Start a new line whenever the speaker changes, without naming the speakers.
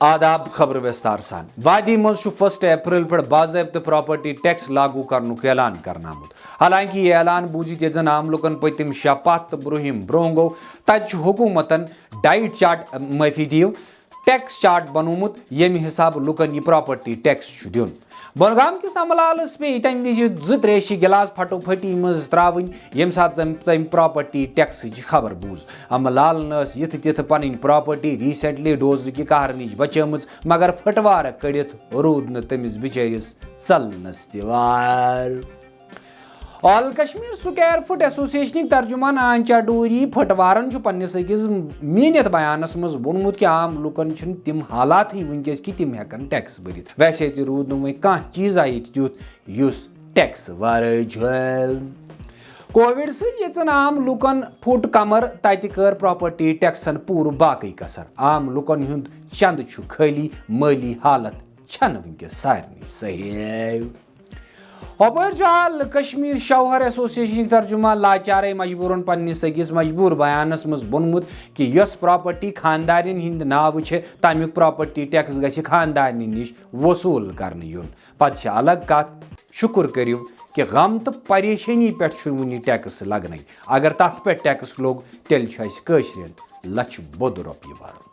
آداب خبر وستار سان وادی مز 1 اپریل پہ باضابطہ پراپرٹی ٹیکس لاگو کرنک اعلان کرنا آمت حالانکہ یہ اعلان بوجھت عام عام لکن پتم 6 پتھ تو برہم برہ گو تت حکومتن ڈائٹ چارٹ معافی دیو ٹیکس چارٹ بنومت یمہ حساب لکن یہ پراپرٹی ٹیکس دین بڈگام کس عملالس پہ تمہ وز 2-3 گلاس پھٹو پھٹی مز تراون یم سات تم پراپرٹی ٹیکس خبر بوز عملال یت تت پن پراپرٹی ریسنٹلی ڈوزر کہ قہر نش بچم مگر پھٹوار کڑت رود نا تمس بچارس ژلنس تیوار آل کشمیر سکیر فٹ ایسوسیشنک ترجمان آنچا ڈوری پھٹوارن پنس اکس مینت بیانس مز وونمت کہ عام لکن تم حالات ہی ونکس کہ تم ہیکن ٹیکس بھرت ویسے تہ رود نہ کھانا چیزا یہ تیت اس ٹیکس ورائے کووڈ ستن عام لکن پھٹ کمر تتہ کر پراپرٹی ٹیکسن پور باقی کثر عام لکن ہند چند خالی مالی حالت چھن ونکس سارنی صحیح حال کشمیر شوہر ایسوسیشن ترجمان لاچارے مجبورن پنس اکس مجبور بیانس مز وونمت کہ یس پراپرٹی خاندارن ہند ناو تمیک پراپرٹی ٹیکس گژھِ خاندارنہ نش وصول کرنے یون پتہ الگ کت شکر کریو کہ غم تو پریشانی پہ ون ٹیکس لگنے اگر تت پہ ٹیکس لوگ تیل اس لچھ بود روپیہ بھرن